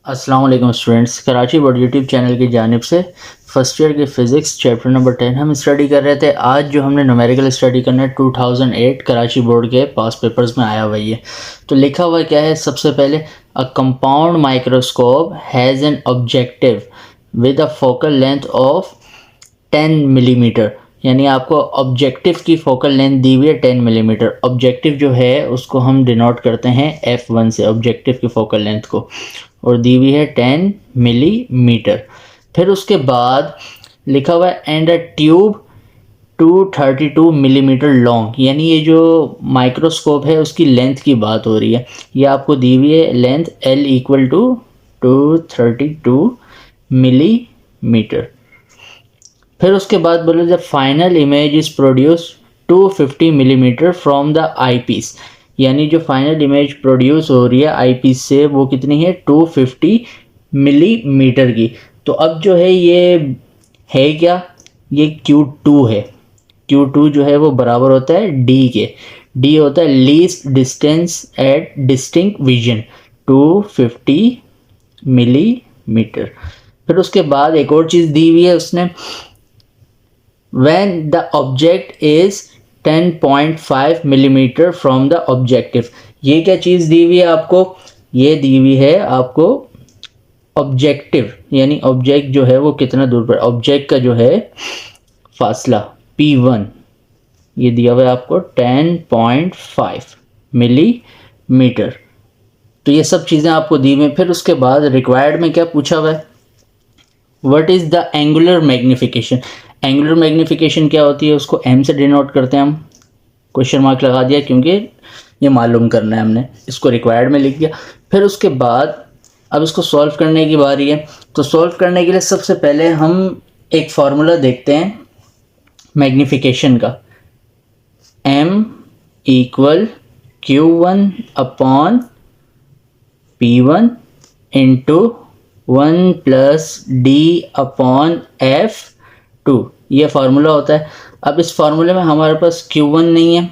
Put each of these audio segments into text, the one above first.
अस्सलाम वालेकुम students, Karachi board YouTube channel की जानिब से फ़र्स्ट ईयर के फ़िज़िक्स चैप्टर नंबर 10 हम स्टडी कर रहे थे। आज जो हमने न्यूमेरिकल स्टडी करना है 2008 कराची बोर्ड के पास पेपर्स में आया हुआ है। तो लिखा हुआ क्या है, सबसे पहले a compound microscope has an objective with a focal length of 10 millimetre, यानी आपको ऑब्जेक्टिव की फोकल लेंथ दी हुई है 10 मिलीमीटर। ऑब्जेक्टिव जो है उसको हम डिनोट करते हैं F1 से, ऑब्जेक्टिव की फोकल लेंथ को, और दी हुई है 10 मिलीमीटर। फिर उसके बाद लिखा हुआ है and a tube 232 millimetre long, यानी ये जो माइक्रोस्कोप है उसकी लेंथ की बात हो रही है। ये आपको दी हुई है length L equal to 232 millimetre. फिर उसके बाद बोले the final image is produce 250 millimetre from the eyepiece, यानी जो फाइनल इमेज प्रोड्यूस हो रही है आई पीस से वो कितनी है 250 मिलीमीटर की। तो अब जो है ये है क्या, ये Q2 है। Q2 जो है वो बराबर होता है D के। D होता है least distance at distinct vision 250 millimetre. फिर उसके बाद एक और चीज़ दी हुई है उसने, when the object is 10.5 millimetre from the objective. ये क्या चीज़ दी हुई है आपको, ये दी हुई है आपको ऑब्जेक्टिव, यानी ऑब्जेक्ट जो है वो कितना दूर पर, ऑब्जेक्ट का जो है फासला P1 ये दिया हुआ है आपको 10.5 मिलीमीटर। तो ये सब चीज़ें आपको दी हुई हैं। फिर उसके बाद रिक्वायर्ड में क्या पूछा हुआ है, what is the angular magnification. Angular magnification क्या होती है, उसको m से डिनोट करते हैं हम। क्वेश्चन मार्क लगा दिया क्योंकि ये मालूम करना है हमने, इसको रिक्वायर्ड में लिख दिया। फिर उसके बाद अब इसको सॉल्व करने की बारी है। तो सॉल्व करने के लिए सबसे पहले हम एक फार्मूला देखते हैं मैग्निफिकेशन का, m equal Q1 upon P1 into 1 plus D upon F2, ये फार्मूला होता है। अब इस फार्मूले में हमारे पास Q1 नहीं है,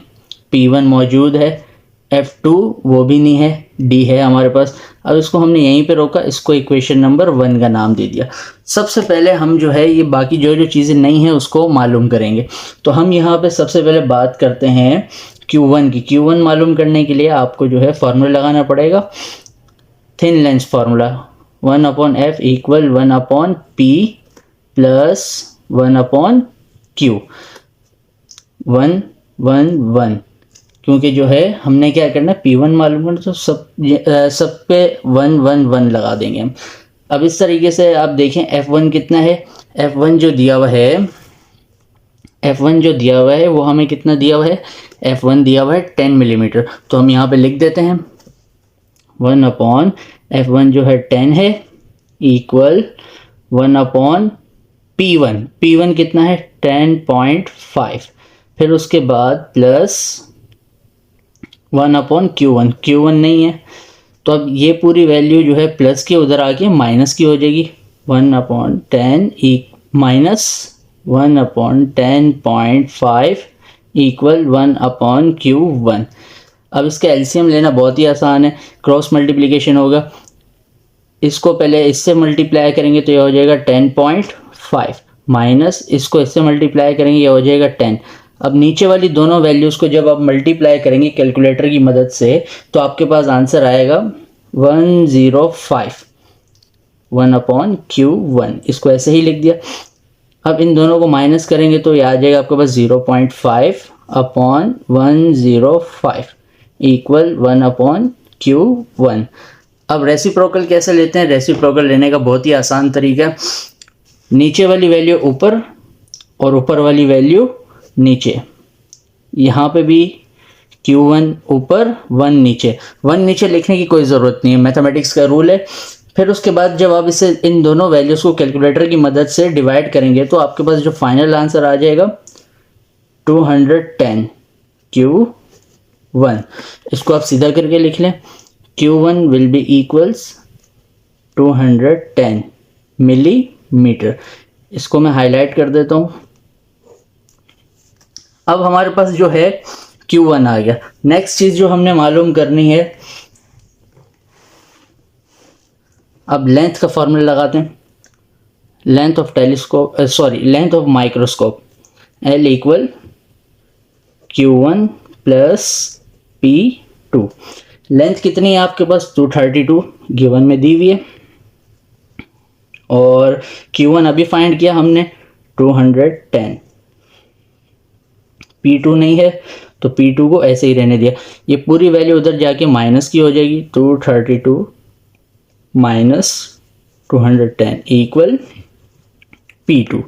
P1 मौजूद है, F2 वो भी नहीं है, D है हमारे पास। अब इसको हमने यहीं पे रोका, इसको इक्वेशन नंबर 1 का नाम दे दिया। सबसे पहले हम जो है ये बाकी जो जो चीज़ें नहीं हैं उसको मालूम करेंगे। तो हम यहाँ पे सबसे पहले बात करते हैं Q1 की। Q1 मालूम करने के लिए आपको जो है फार्मूला लगाना पड़ेगा, thin lens formula, 1 upon F equal 1 upon P plus 1 upon Q, 1 1 1, क्योंकि जो है हमने क्या करना है P1 मालूम करना, तो सब पे 1 1 1 लगा देंगे हम। अब इस तरीके से आप देखें F1 कितना है, F1 जो दिया हुआ है, F1 जो दिया हुआ है वो हमें कितना दिया हुआ है, F1 दिया हुआ है 10 मिलीमीटर। तो हम यहाँ पे लिख देते हैं 1 अपॉन F1 जो है 10 है इक्वल 1 अपॉन P1 कितना है 10.5, फिर उसके बाद प्लस 1 अपॉन Q1 नहीं है, तो अब ये पूरी वैल्यू जो है प्लस के उधर आके माइनस की हो जाएगी। 1 upon 10 minus 1 upon 10.5 equal 1 upon Q1। अब इसका एलसीएम लेना बहुत ही आसान है, क्रॉस मल्टीप्लिकेशन होगा, इसको पहले इससे मल्टीप्लाई करेंगे तो ये हो जाएगा 10.5 माइनस इसको इससे मल्टीप्लाई करेंगे ये हो जाएगा 10। अब नीचे वाली दोनों वैल्यूज़ को जब आप मल्टीप्लाई करेंगे कैलकुलेटर की मदद से तो आपके पास आंसर आएगा 105, 1 अपॉन Q1, इसको ऐसे ही लिख दिया। अब इन दोनों को माइनस करेंगे तो ये आ जाएगा आपके पास 0.5 अपॉन 105 इक्वल 1 अपॉन Q1। अब रेसिप्रोकल कैसे लेते हैं, रेसिप्रोकल लेने का बहुत ही आसान तरीका है, नीचे वाली वैल्यू ऊपर और ऊपर वाली वैल्यू नीचे। यहाँ पे भी Q1 ऊपर 1 नीचे, 1 नीचे लिखने की कोई ज़रूरत नहीं है, मैथमेटिक्स का रूल है। फिर उसके बाद जब आप इसे इन दोनों वैल्यूज़ को कैलकुलेटर की मदद से डिवाइड करेंगे तो आपके पास जो फाइनल आंसर आ जाएगा 210 Q1। इसको आप सीधा करके लिख लें, Q1 will be equals 210 millimetre. इसको मैं हाईलाइट कर देता हूँ। अब हमारे पास जो है Q1 आ गया। नेक्स्ट चीज़ जो हमने मालूम करनी है अब लेंथ का फॉर्मूला लगाते हैं, length of telescope length of microscope L equal Q1 plus P2। Length कितनी है आपके पास 232 गिवन में दी हुई है, और Q1 अभी फाइंड किया हमने 210, P2 नहीं है तो P2 को ऐसे ही रहने दिया। ये पूरी वैल्यू उधर जाके माइनस की हो जाएगी, 232 माइनस 210 इक्वल P2।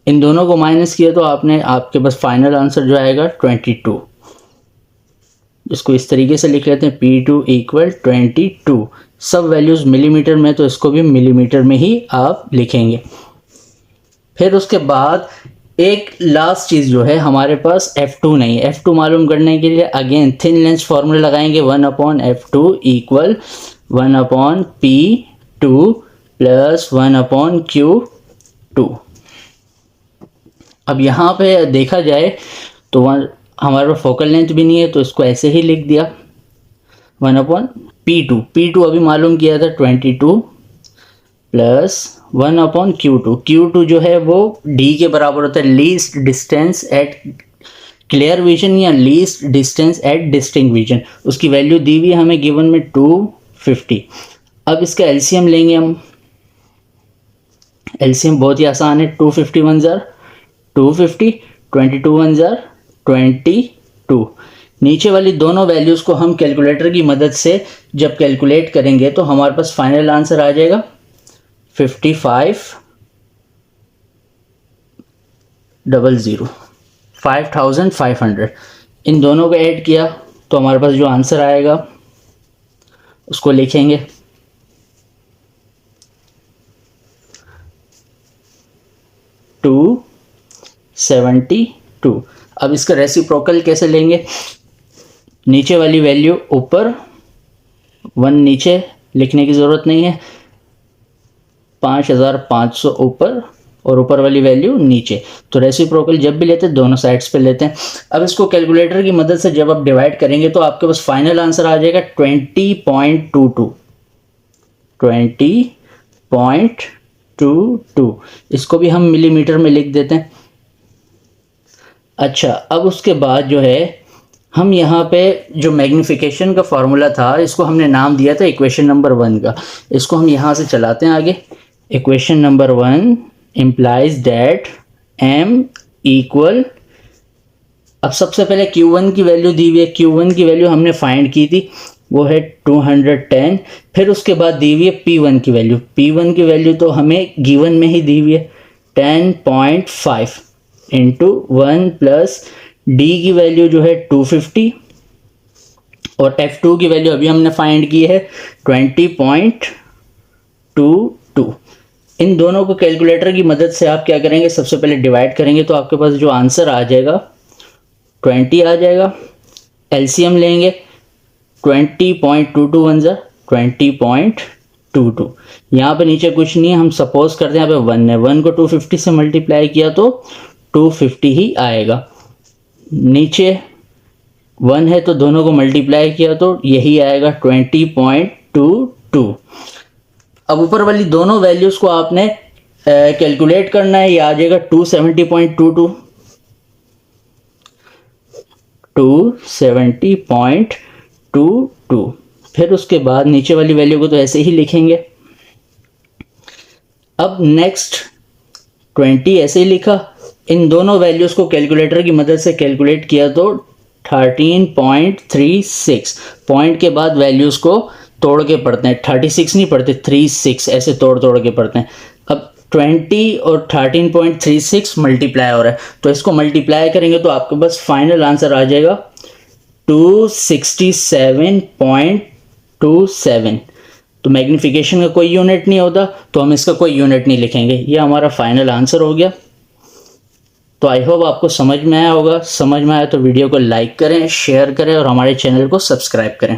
इन दोनों को माइनस किया तो आपके पास फाइनल आंसर जो आएगा 22। इसको इस तरीके से लिख लेते हैं, P2 इक्वल 22। सब वैल्यूज़ मिलीमीटर में, तो इसको भी मिलीमीटर में ही आप लिखेंगे। फिर उसके बाद एक लास्ट चीज़ जो है हमारे पास F2 नहीं है। F2 मालूम करने के लिए अगेन थिन लेंस फॉर्मूला लगाएंगे, 1/F2 equal 1/P2 plus 1/Q2। अब यहाँ पे देखा जाए तो हमारे पास फोकल लेंथ भी नहीं है, तो इसको ऐसे ही लिख दिया 1/P2। P2 अभी मालूम किया था 22 प्लस 1/Q2। Q2 जो है वो D के बराबर होता है, least distance at clear vision या least distance at distinct vision. उसकी वैल्यू दी हुई हमें गिवन में 250। अब इसका एलसीएम लेंगे हम। एलसीएम बहुत ही आसान है, 250 1 जार 250, 22 1 जार 22। नीचे वाली दोनों वैल्यूज़ को हम कैलकुलेटर की मदद से जब कैलकुलेट करेंगे तो हमारे पास फाइनल आंसर आ जाएगा 5500। इन दोनों को ऐड किया तो हमारे पास जो आंसर आएगा उसको लिखेंगे 272। अब इसका रेसिप्रोकल कैसे लेंगे, नीचे वाली वैल्यू ऊपर, 1 नीचे लिखने की ज़रूरत नहीं है, 5500 ऊपर और ऊपर वाली वैल्यू नीचे। तो रेसिप्रोकल जब भी लेते हैं दोनों साइड्स पे लेते हैं। अब इसको कैलकुलेटर की मदद से जब आप डिवाइड करेंगे तो आपके पास फाइनल आंसर आ जाएगा 20.22। 20.22। इसको भी हम मिलीमीटर में लिख देते हैं। अच्छा, अब उसके बाद जो है हम यहाँ पे जो मैग्नीफिकेशन का फॉर्मूला था इसको हमने नाम दिया था इक्वेशन नंबर 1 का। इसको हम यहाँ से चलाते हैं आगे। Equation number 1 implies that m equal, अब सबसे पहले Q1 की वैल्यू दी हुई है, Q1 की वैल्यू हमने फाइंड की थी, वो है 210। फिर उसके बाद दी हुई है P1 की वैल्यू। P1 की वैल्यू तो हमें गिवन में ही दी हुई है 10.5 इंटू 1 प्लस D की वैल्यू जो है 250 और F2 की वैल्यू अभी हमने फाइंड की है 20.22। इन दोनों को कैलकुलेटर की मदद से आप क्या करेंगे, सबसे पहले डिवाइड करेंगे तो आपके पास जो आंसर आ जाएगा 20 आ जाएगा। एलसीएम लेंगे, 20.22 1 जार 20.22। यहाँ पे नीचे कुछ नहीं है, हम सपोज करते हैं यहाँ पे 1 है, 1 को 250 से मल्टीप्लाई किया तो 250 ही आएगा। नीचे 1 है तो दोनों को मल्टीप्लाई किया तो यही आएगा 20.22। अब ऊपर वाली दोनों वैल्यूज़ को आपने कैलकुलेट करना है, ये आ जाएगा 270.22। 270.22। फिर उसके बाद नीचे वाली वैल्यू को तो ऐसे ही लिखेंगे। अब नेक्स्ट 20 ऐसे ही लिखा। इन दोनों वैल्यूज़ को कैलकुलेटर की मदद से कैलकुलेट किया तो 13.36। पॉइंट के बाद वैल्यूज़ को तोड़ के पढ़ते हैं, 36 नहीं पढ़ते, 36 ऐसे तोड़ के पढ़ते हैं। अब 20 और 13.36 मल्टीप्लाई हो रहा है तो इसको मल्टीप्लाई करेंगे तो आपके पास फाइनल आंसर आ जाएगा 267.27। तो मैग्नीफिकेशन का कोई यूनिट नहीं होता तो हम इसका कोई यूनिट नहीं लिखेंगे। ये हमारा फाइनल आंसर हो गया। तो आई होप आपको समझ में आया होगा। समझ में आया तो वीडियो को लाइक करें, शेयर करें और हमारे चैनल को सब्सक्राइब करें।